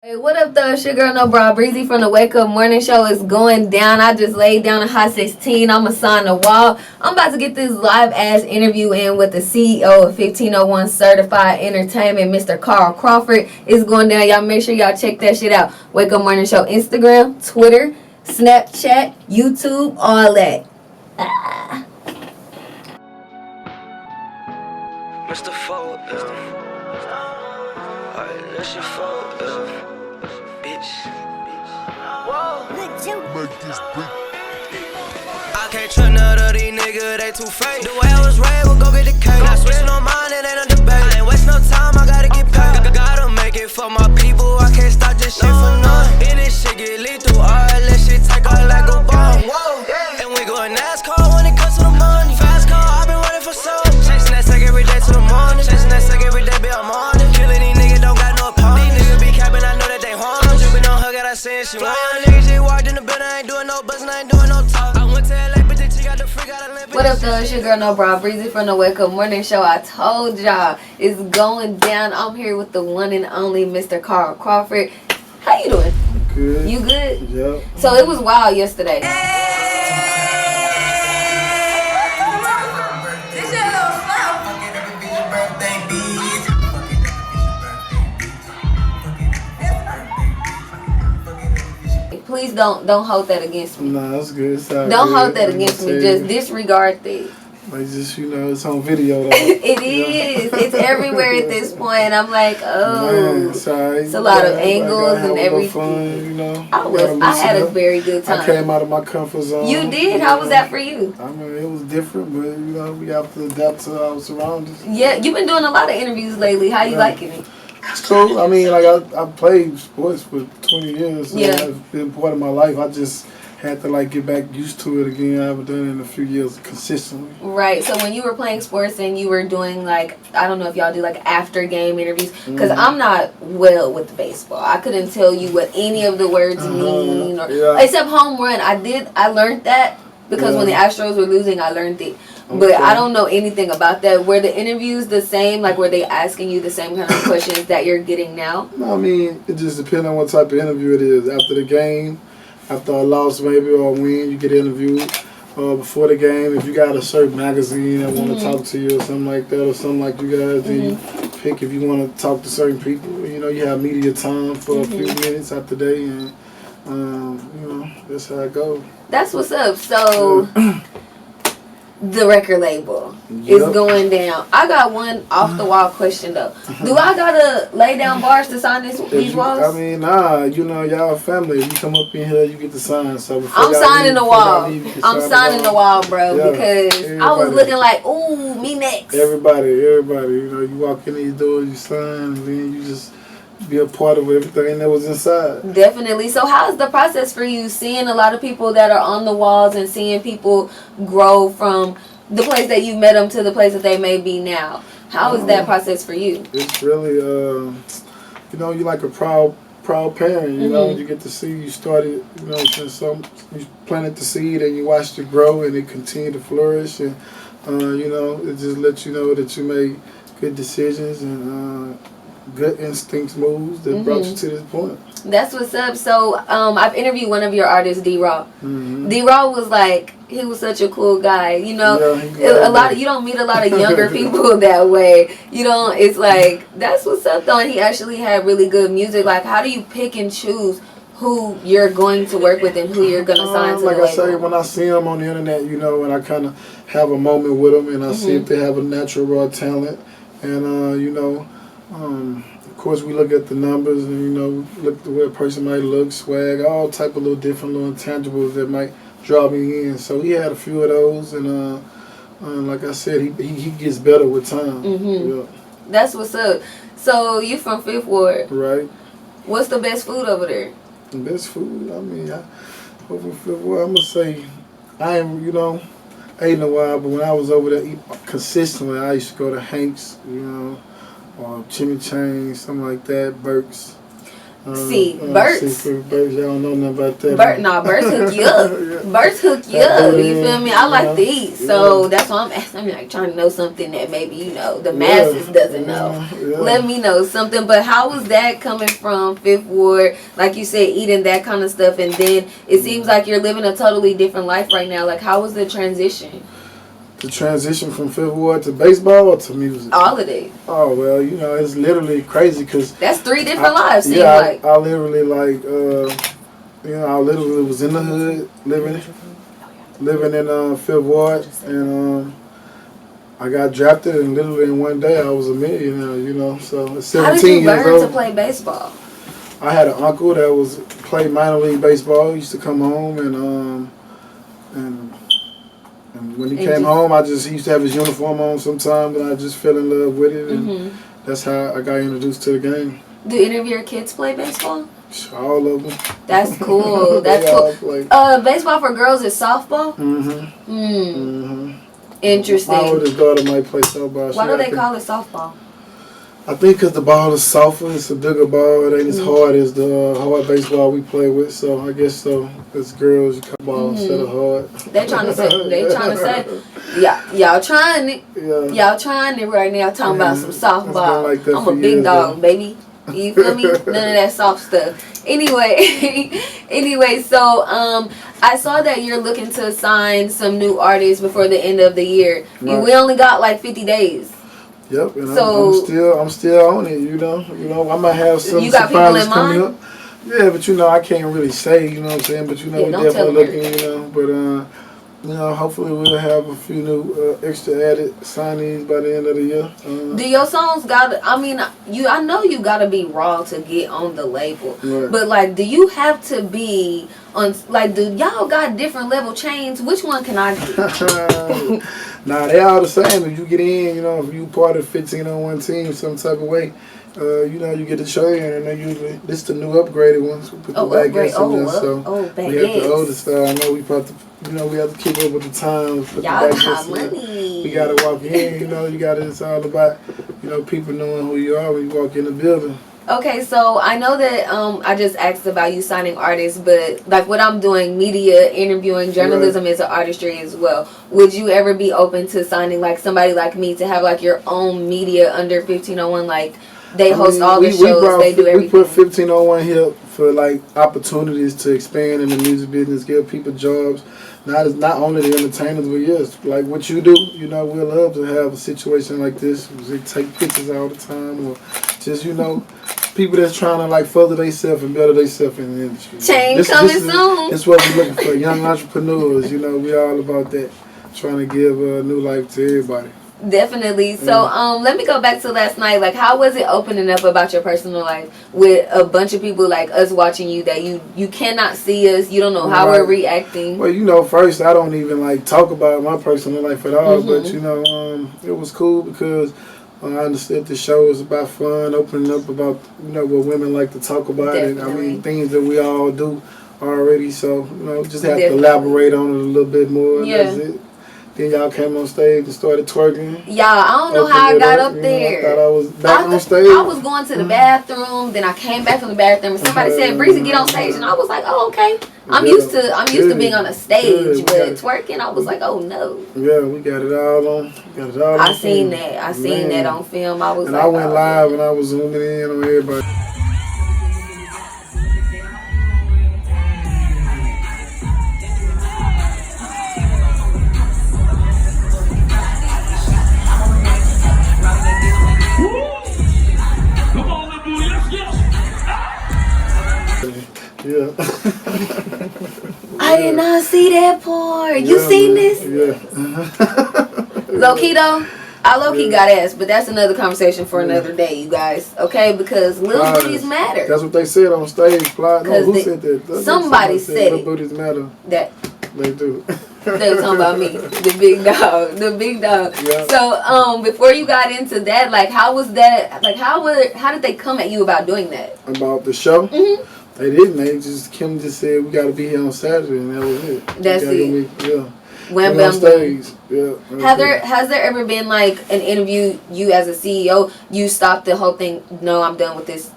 Hey, what up though? It's your girl NoBraBreezzy from the Wake Up Morning Show. Is going down. I just laid down a hot 16. I'm a sign the wall. I'm about to get this live ass interview in with the CEO of 1501 Certified Entertainment, Mr. Carl Crawford. It's going down. Y'all make sure y'all check that shit out. Wake Up Morning Show Instagram, Twitter, Snapchat, YouTube, all that. Mr. Fold, alright, that's your fault, bitch. Whoa. Make this beat. I can't trust none of these niggas, they too fake. The way I was raised, we'll go get the cake. Not switching on mine, it ain't a debate. I ain't waste no time, I gotta get paid. Gotta make it for my people, I can't stop this shit for none. And this shit get lethal, alright, let shit take off like a bomb. Whoa, and we going NASCAR when it comes to the money. Fast car, I've been running for some. Chasing that sack every day to the morning. Chasing that sack every day, be I'm on it. Killing these niggas, don't got no opponent. These niggas be capping, I know that they harm. I'm dripping on her, got I saying she want. Niggas just walked in the building, I ain't doing no buzzing, I ain't doing no talk. I went to LA, but then she got the freak out of limp. What up, though? It's your girl NoBraBreezzy from the Wake Up Morning Show. I told y'all it's going down. I'm here with the one and only Mr. Carl Crawford. How you doing? Good. You good? Yep. So it was wild yesterday. Please don't hold that against me. Nah, that's good. Don't hold that against me. Just disregard that. Like, just, it's on video, though. It is. It's everywhere at this point. I'm like, oh. Man, sorry. It's a lot of angles and everything. Fun, I had a very good time. I came out of my comfort zone. You did? How was that for you? I mean, it was different, but, we have to adapt to our surroundings. Yeah, you've been doing a lot of interviews lately. How you liking it? It's cool. I mean, like, I played sports for 20 years, so Yeah. it's been part of my life. I just had to, get back used to it again. I haven't done it in a few years consistently. Right. So when you were playing sports and you were doing, I don't know if y'all do, after game interviews, because I'm not well with baseball. I couldn't tell you what any of the words mean, except home run. I learned that because when the Astros were losing, I learned it. But I don't know anything about that. Were the interviews the same? Were they asking you the same kind of questions that you're getting now? I mean, it just depends on what type of interview it is. After the game, after a loss maybe or a win, you get interviewed. Before the game, if you got a certain magazine that want to talk to you or something like that, or something like you guys, then you pick if you want to talk to certain people. You have media time for a few minutes after the day, and that's how it goes. That's what's up. So the record label is going down. I got one off the wall question though. Do I gotta lay down bars to sign these walls? I mean, nah. Y'all family. If you come up in here, you get to sign. So I'm signing the wall. I'm signing the wall, bro, because I was looking like, ooh, me next. Everybody. You walk in these doors, you sign, and then you just be a part of everything that was inside. Definitely. So how's the process for you, seeing a lot of people that are on the walls and seeing people grow from the place that you met them to the place that they may be now? How is that process for you? It's really, you're like a proud parent. You get to see you started, since you planted the seed and you watched it grow and it continued to flourish, and it just lets you know that you made good decisions and good instincts moves that brought you to this point. That's what's up. So I've interviewed one of your artists, D-Raw. D-Raw was he was such a cool guy. You don't meet a lot of younger people that way. It's that's what's up though. And he actually had really good music. How do you pick and choose who you're going to work with and who you're going to sign to the label? Like I say, when I see them on the internet, and I kind of have a moment with them and I see if they have a natural raw talent, and of course, we look at the numbers and, look at the way a person might look, swag, all type of little different little intangibles that might draw me in. So he had a few of those, and like I said, he gets better with time. Yeah. That's what's up. So you from Fifth Ward, right? What's the best food over there? The best food? I mean, over Fifth Ward, I'm gonna say, I ain't, ate in a while, but when I was over there eating consistently, I used to go to Hank's, or Chimichang, something like that, Burke's. Burt's. Burt's, y'all don't know nothing about that. Burt's hook you up. Burt's hook you up. You feel me? I like these. So that's why I'm asking. I'm like trying to know something that maybe, the masses doesn't know. Let me know something. But how was that coming from Fifth Ward? Like you said, eating that kind of stuff. And then it seems like you're living a totally different life right now. Like, how was the transition? The transition from Fifth Ward to baseball or to music? All of it. Oh, well, it's literally crazy because... That's 3 different lives, seems like. I literally, I literally was in the hood, living in Fifth Ward, and I got drafted, and literally in one day I was a millionaire, so at 17 years old. How did you learn to play baseball? I had an uncle that played minor league baseball. He used to come home, and when he came home, he used to have his uniform on sometimes, and I just fell in love with it, and that's how I got introduced to the game. Do any of your kids play baseball? All of them. That's cool. That's cool. Baseball for girls is softball? Interesting. My oldest daughter might play softball. Why do they call it softball? I think because the ball is softer, it's a bigger ball. It ain't as hard as the hard baseball we play with. So I guess so. As girls, you call ball instead of hard. They trying to say. Yeah, y'all trying it. Yeah. Y'all trying it right now. Talking about some softball. Like I'm a big dog, baby. You feel me? None of that soft stuff. Anyway, so I saw that you're looking to sign some new artists before the end of the year. Right. We only got like 50 days. Yep, and so, I'm still on it, I might have some surprises coming up. Yeah, but I can't really say, what I'm saying, but we're definitely looking, but hopefully we'll have a few new extra added signees by the end of the year. Do your songs I know you gotta be raw to get on the label. Right. But do you have to be on do y'all got different level chains? Which one can I get? Nah, they all the same. If you get in, if you part of 15-on-1 team some type of way, you get the chain, and then usually this the new upgraded ones. We put the baguettes in there, so we have the older style. I know we have to keep up with the times. Y'all got money. We gotta walk in, it's all about, people knowing who you are when you walk in the building. Okay, so I know that I just asked about you signing artists, but what I'm doing, media, interviewing, journalism is an artistry as well. Would you ever be open to signing somebody like me to have your own media under 15-on-1? They host all the shows, they do everything. We put 15-on-1 here for opportunities to expand in the music business, give people jobs. Not only the entertainers, but yes, what you do, we love to have a situation like this. We take pictures all the time, or just, people that's trying to further themselves and better themselves in the industry. Change coming soon. That's what we're looking for, young entrepreneurs. We all about that, trying to give a new life to everybody. Definitely. So let me go back to last night. How was it opening up about your personal life with a bunch of people like us watching you that you cannot see us, you don't know how we're reacting? Well, first I don't even talk about my personal life at all, but it was cool because I understood the show was about fun, opening up about what women like to talk about. Definitely. And things that we all do already, so just have to elaborate on it a little bit more. Yeah. That's it. Then y'all came on stage and started twerking. Y'all, I don't know how I got up there. I thought I was back on stage. I was going to the bathroom, then I came back from the bathroom, and somebody said, "Breezy, get on stage," and I was like, "Oh, okay." I'm used to being on a stage, but twerking, I was like, "Oh no." Yeah, we got it all on. I seen that. I seen that on film. I was and I went live and I was zooming in on everybody. Yeah. I did not see that part. You seen this? Yeah. Low-key though, I low-key got ass, but that's another conversation for another day, you guys. Okay? Because little booties matter. That's what they said on stage. No, who said that? Somebody said little booties matter. That they do. They were talking about me, the big dog, Yeah. So, before you got into that, how was that? How did they come at you about doing that? About the show? Mm-hmm. They didn't. Kim just said we got to be here on Saturday, and that was it. That's it. Yeah. Wham, bam, on stage. Yeah. Has there ever been an interview? You as a CEO, you stopped the whole thing. No, I'm done with this.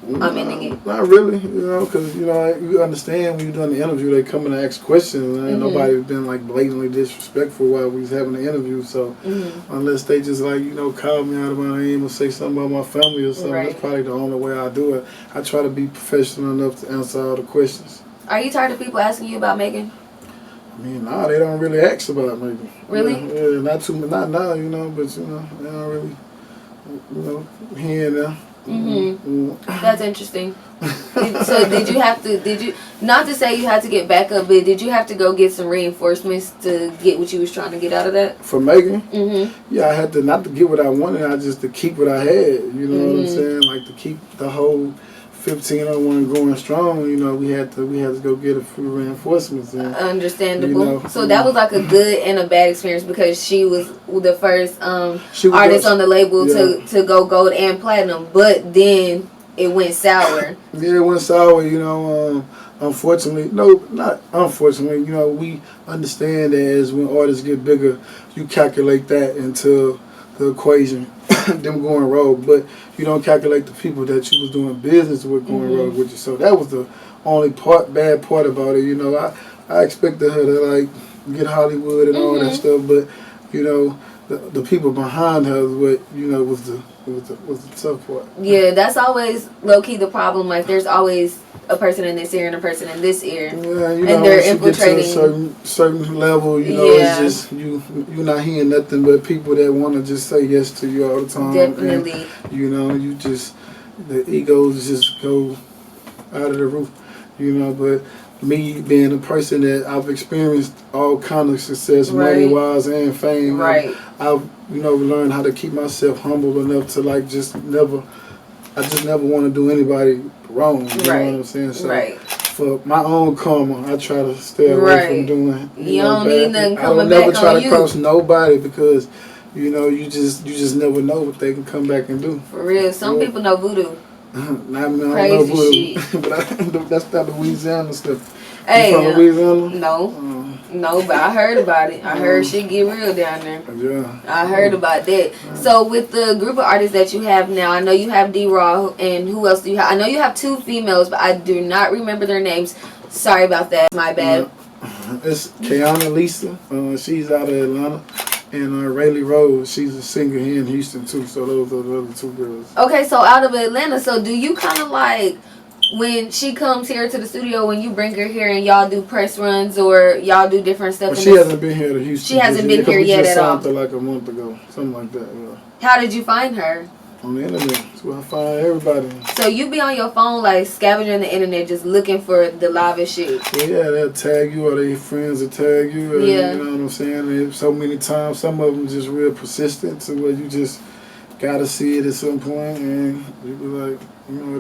I'm ending it. Not really, because, you understand when you're doing the interview, they come in and ask questions, and ain't nobody's been, like, blatantly disrespectful while we was having the interview, so unless they just, like, call me out of my name or say something about my family or something, that's probably the only way I do it. I try to be professional enough to answer all the questions. Are you tired of people asking you about Megan? I mean, nah, they don't really ask about Megan. Really? Yeah, not too much, not now, but, they don't really, here and there. That's interesting. So did you, not to say you had to get backup, but did you have to go get some reinforcements to get what you was trying to get out of that? For Megan? Yeah, I had to, not to get what I wanted, I just to keep what I had, you know what I'm saying? Like to keep the whole 1501 going strong, we had to go get a few reinforcements. And, understandable. So that was like a good and a bad experience because she was the first artist on the label to go gold and platinum, but then it went sour. Yeah, it went sour, unfortunately. No, not unfortunately. We understand that as when artists get bigger, you calculate that into the equation, them going rogue, but you don't calculate the people that you was doing business with going rogue with you. So that was the only bad part about it. I expected her to like get Hollywood and all that stuff, but the people behind her was was the tough part. Yeah, that's always low key the problem. Like there's always a person in this ear and a person in this ear, and they're infiltrating. Get to a certain level, it's just you're not hearing nothing but people that want to just say yes to you all the time. Definitely. And, you just the egos just go out of the roof, But me being a person that I've experienced all kind of success, money wise and fame, I've learned how to keep myself humble enough to like just never want to do anybody wrong. You know what I'm saying? So for my own karma, I try to stay away from doing. You don't need nothing coming back on you. I don't never try to cross nobody because you just never know what they can come back and do. For real, some people know voodoo. Not me, I Crazy don't know voodoo, shit. but that's that Louisiana stuff. Hey, you from Louisiana? No, but I heard about it. I heard shit get real down there. Yeah. I heard about that. So with the group of artists that you have now, I know you have D-Raw, and who else do you have? I know you have 2 females, but I do not remember their names. Sorry about that. My bad. It's Kiana Lisa. She's out of Atlanta. And Rayleigh Rose, she's a singer here in Houston too. So those are the other 2 girls. Okay, so out of Atlanta, so do you kind of like, when she comes here to the studio, when you bring her here and y'all do press runs or y'all do different stuff? Well, she hasn't been here to Houston. She hasn't been here yet at all. We just signed her like a month ago, something like that. Yeah. How did you find her? On the internet. That's where I find everybody. So you be on your phone like scavenging the internet, just looking for the livest shit. Yeah, they'll tag you or their friends will tag you. And, yeah. You know what I'm saying? And so many times, some of them just real persistent to where you just gotta see it at some point, and you be like,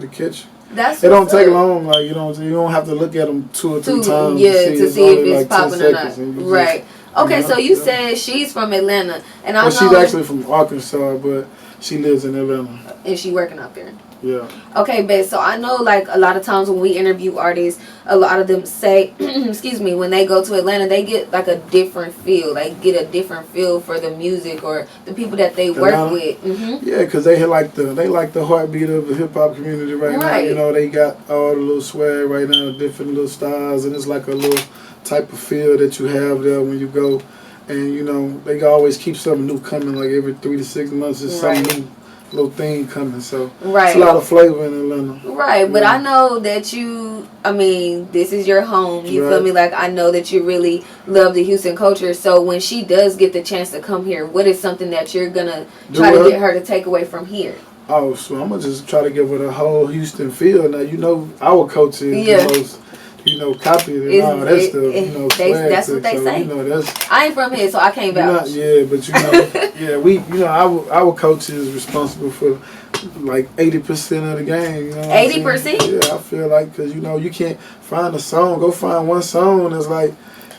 to catch. It don't take long. Like you don't have to look at them 2 or 3 times. Yeah, to see if it's like popping or not. Right. Okay, so you said she's from Atlanta, and I know she's actually from Arkansas, but she lives in Atlanta. And she working out there. Yeah. Okay, babe. So I know, like, a lot of times when we interview artists, a lot of them say, excuse me, when they go to Atlanta, they get like a different feel. Like, get a different feel for the music or the people that they work with. Yeah, because they like the heartbeat of the hip hop community right now. They got all the little swag right now, different little styles, and it's like a little type of feel that you have there when you go. And they always keep something new coming. Like every 3 to 6 months, there's some new little thing coming. So it's a lot of flavor in Atlanta. Right, but I know that this is your home. You feel me? Like I know that you really love the Houston culture. So when she does get the chance to come here, what is something that you're gonna try to get her to take away from here? Oh, so I'm gonna just try to give her the whole Houston feel. Now our culture is the most. Copy it and all that stuff. That's what they say. I ain't from here, so I can't vouch. But our culture is responsible for like 80% of the game. 80%? Yeah, I feel like because you can't find a song. Go find one song that's like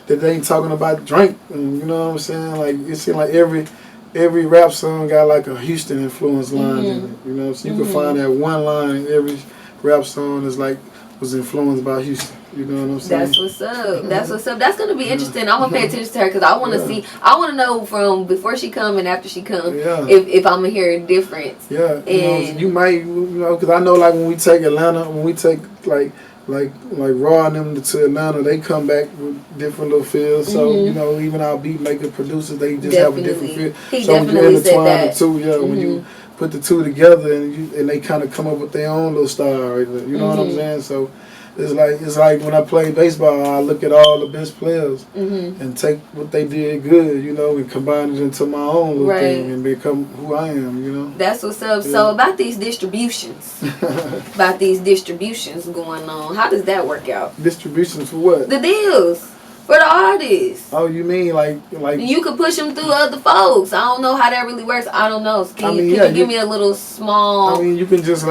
that they ain't talking about drink. And, you know what I'm saying? Like it seems like every rap song got like a Houston influence line in it. So you can find that one line in every rap song is like was influenced by Houston. You know what I'm saying? That's what's up. That's what's up. That's gonna be interesting. I'm gonna pay attention to her because I want to see. I want to know from before she come and after she come. Yeah. If I'm gonna hear a difference. Yeah. And You might, because I know like when we take Atlanta, when we take like Raw and them to Atlanta, they come back with different little feels. So even our beat maker producers, they just have a different feel. He so definitely when you said intertwine that. the two, when you put the two together and they kind of come up with their own little style, right there. You know what I'm saying? So it's like when I play baseball, I look at all the best players and take what they did good, and combine it into my own little thing and become who I am, That's what's up. Yeah. So about these distributions, going on, how does that work out? Distributions for what? The deals. For the artists. Oh, you mean like you could push them through other folks. I don't know how that really works. I don't know. Can you give me a little small? I mean, you can just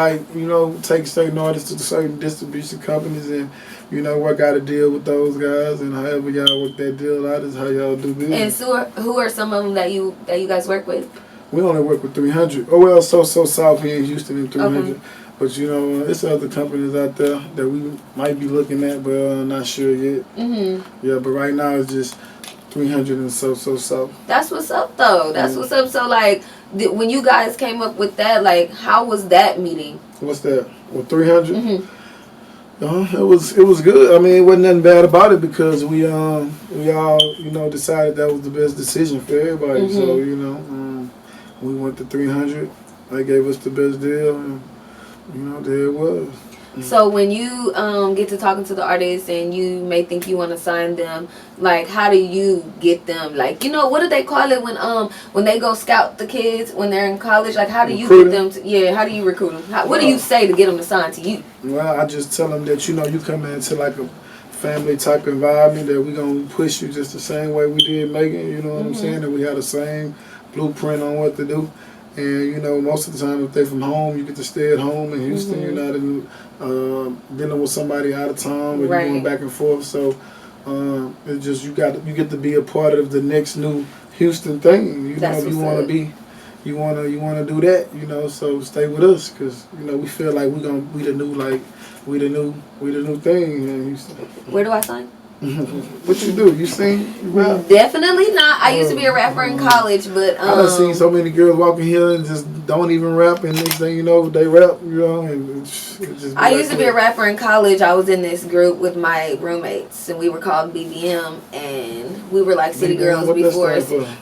take certain artists to certain distribution companies and work out a deal with those guys, and however y'all work that deal out is how y'all do business. And so, who are some of them that you guys work with? We only work with 300. Oh well, so South here in Houston in 300. Okay. But it's other companies out there that we might be looking at, but I'm not sure yet. Yeah, but right now it's just 300 and so. That's what's up though. That's what's up. So when you guys came up with that, how was that meeting? What's that? With 300? It was good. I mean, it wasn't nothing bad about it because we all decided that was the best decision for everybody. So we went to 300. They gave us the best deal. And, there it was. So when you get to talking to the artists and you may think you want to sign them, how do you get them? What do they call it when they go scout the kids when they're in college? How do you get them to, how do you recruit them? What do you say to get them to sign to you? Well, I just tell them that, you come into a family type environment, that we're going to push you just the same way we did Megan, you know what I'm saying? That we have the same blueprint on what to do. And, most of the time, if they're from home, you get to stay at home in Houston. You're not in, dealing with somebody out of town, or you're going back and forth. So it's just you get to be a part of the next new Houston thing. You want to be, you want to do that. So stay with us because we feel like we the new thing in Houston. Where do I sign? What you do? You sing? You rap? Definitely not. I used to be a rapper in college, but I done seen so many girls walking here and just don't even rap, and next thing you know, they rap. And just I used to be a rapper in college. I was in this group with my roommates, and we were called BBM, and we were like city girls before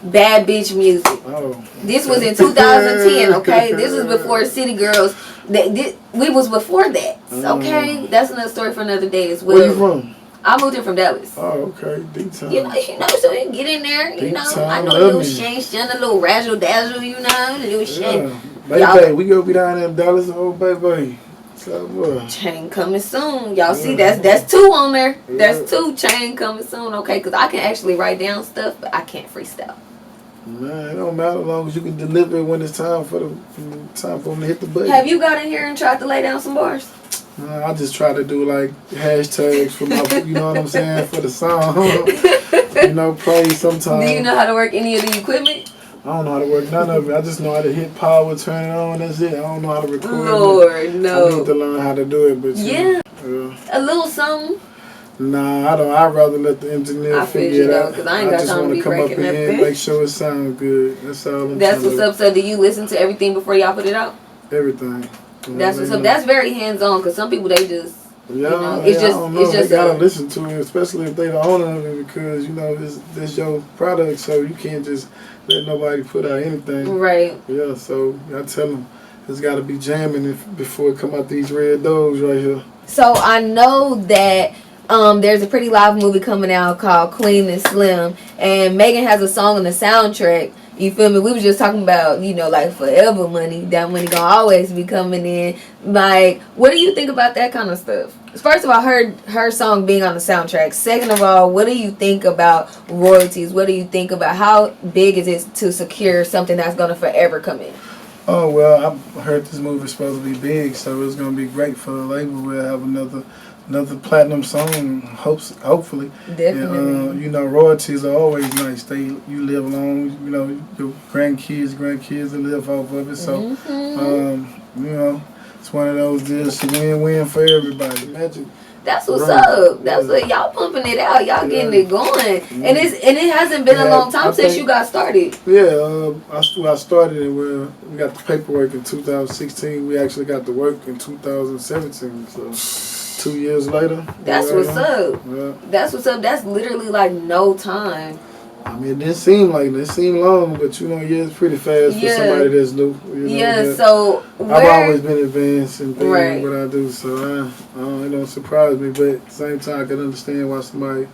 bad bitch music. Oh. This was in 2010. Okay, this was before city girls. We was before that. Okay, that's another story for another day as well. Where you from? I moved in from Dallas. Oh, okay. Deep time. So you get in there, I know a little Shane, a little razzle dazzle, a little Shane. Baby, we gonna be down there in Dallas, oh baby. So, chain coming soon. Y'all see, that's 2 on there. That's 2 chain coming soon, okay? Because I can actually write down stuff, but I can't freestyle. Man, it don't matter as long as you can deliver it when it's time for them to hit the button. Have you got in here and tried to lay down some bars? I just try to do hashtags for my, you know what I'm saying, for the song. Play sometimes. Do you know how to work any of the equipment? I don't know how to work none of it. I just know how to hit power, turn it on, that's it. I don't know how to record Lord, no. I need to learn how to do it, but a little something. Nah, I don't. I'd rather let the engineer figure it out. Because I ain't got time to be breaking that. I just want to come up in and make sure it sounds good. That's all. That's what's up. So do you listen to everything before y'all put it out? Everything. That's what's up. That's very hands-on because some people, they just, it's just they gotta listen to it, especially if they the owner of it, because this your product, so you can't just let nobody put out anything. Right. Yeah. So I tell them it's got to be jamming before it come out these red doors right here. So I know that there's a Pretty Live movie coming out called Queen and Slim, and Megan has a song on the soundtrack. You feel me? We were just talking about, forever money. That money gonna always be coming in. What do you think about that kind of stuff? First of all, her song being on the soundtrack. Second of all, what do you think about royalties? What do you think about how big is it to secure something that's gonna forever come in? Oh, well, I heard this movie is supposed to be big, so it's gonna be great for the label. We'll have another platinum song, hopefully. Definitely. And, royalties are always nice. You live long, your grandkids will live off of it. So, It's one of those deals. It's a win-win for everybody. Magic. That's what's up. That's what y'all pumping it out. Y'all getting it going, and it hasn't been a long time since you got started. Yeah, I started it where we got the paperwork in 2016. We actually got the work in 2017. So 2 years later. That's what's up. Yeah. That's what's up. That's literally like no time. I mean, it didn't seem like it. It seemed long, but it's pretty fast for somebody that's new. So I've always been advanced in things what I do, so it don't surprise me. But at the same time, I can understand why somebody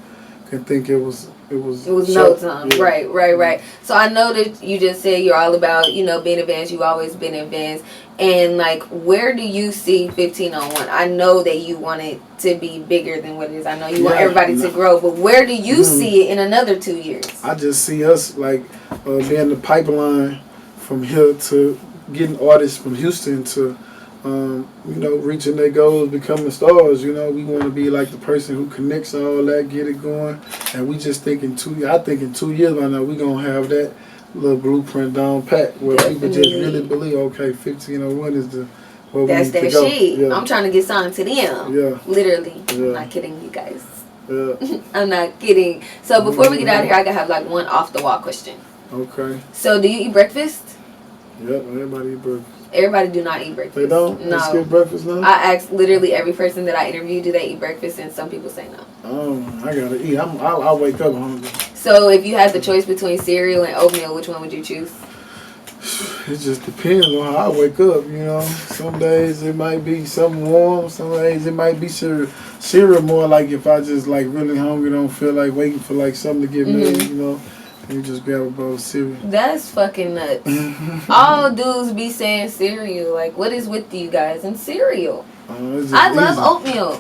can think it was no time. Yeah. Right. So I know that you just said you're all about being advanced. You've always been advanced. And like, where do you see 15-on-1? I know that you want it to be bigger than what it is. I know you want everybody to grow, but where do you see it in another 2 years? I just see us like being the pipeline from here to getting artists from Houston to reaching their goals, becoming stars. We want to be like the person who connects all that, get it going, and we just think in 2 years by now we're gonna have that little blueprint down pat where people just really believe, okay, 15-on-1 is the where that's we need that to go. shit. Yeah. I'm trying to get signed to them. Yeah. Literally. Yeah. I'm not kidding you guys. Yeah. I'm not kidding. So before we get out of here, I gotta have like one off the wall question. Okay. So do you eat breakfast? Yep, everybody eat breakfast. Everybody do not eat breakfast. They don't? No. They skip breakfast now? I asked literally every person that I interviewed, do they eat breakfast? And some people say no. I gotta eat. I'll wake up hungry. So if you had the choice between cereal and oatmeal, which one would you choose? It just depends on how I wake up, Some days it might be something warm. Some days it might be cereal. Cereal more like if I just like really hungry, don't feel like waiting for like something to get made, You just grab a bowl of cereal. That's fucking nuts. All dudes be saying cereal. Like, what is with you guys and cereal? I love oatmeal.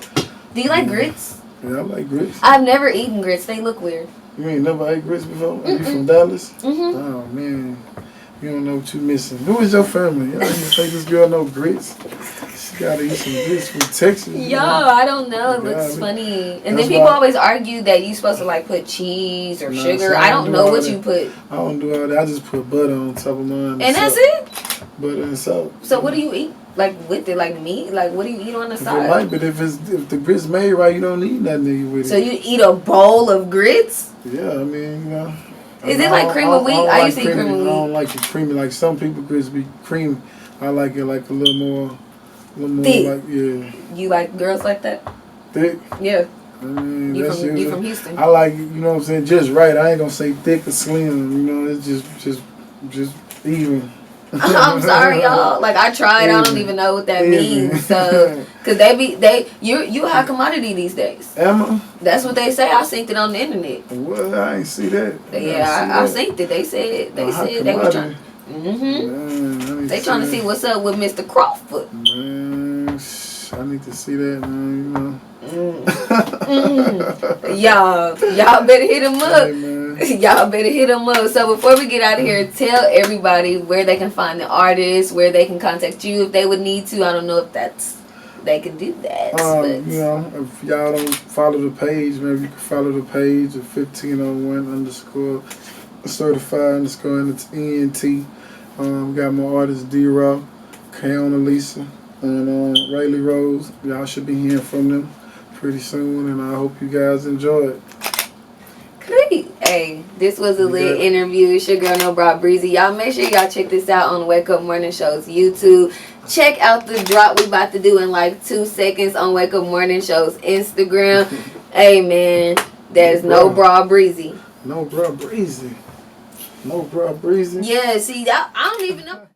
Do you like grits? Yeah, I like grits. I've never eaten grits. They look weird. You ain't never ate grits before? Are you from Dallas? Oh, man. You don't know what you're missing. Who is your family? You don't even think this girl know grits. She gotta eat some grits from Texas. I don't know. It looks funny. And then people always argue that you're supposed to like put cheese or sugar. I don't know what you put. I don't do all that. I just put butter on top of mine. And that's it? Butter and salt. So what do you eat? Like with it? Like meat? Like what do you eat on the side? Right, but if the grits made right, you don't need nothing with it. So you eat a bowl of grits? Yeah, I mean, Is it like cream of wheat? I used to eat cream of wheat. I don't like it creamy. Like some people grits be creamy. I like it like a little more thick. Like, yeah. You like girls like that? Thick? Yeah. I mean, you from Houston? I like, what I'm saying, just right. I ain't gonna say thick or slim. It's just even. I'm sorry, y'all. Like I tried. I don't even know what that means. So, cause you a high commodity these days. Am I? That's what they say. I synced it on the internet. Well, I ain't see that. I synced it. They said they were trying. Man, they trying to see what's up with Mr. Crawford. Man, I need to see that, man. Y'all better hit him up. Hey, y'all better hit them up. So before we get out of here, tell everybody where they can find the artist, where they can contact you if they would need to. I don't know if they can do that. If y'all don't follow the page, maybe you can follow the page at 1501_certified_ENT. Got my artist D-Rock, Kaona Lisa, and Rayleigh Rose. Y'all should be hearing from them pretty soon, and I hope you guys enjoy it. Great. Hey, this was a lit interview. It's your girl NoBraBreezzy. Y'all make sure y'all check this out on Wake Up Morning Show's YouTube. Check out the drop we about to do in like 2 seconds on Wake Up Morning Show's Instagram. Hey man, there's NoBraBreezzy. NoBraBreezzy. NoBraBreezzy. Yeah, see, I don't even know.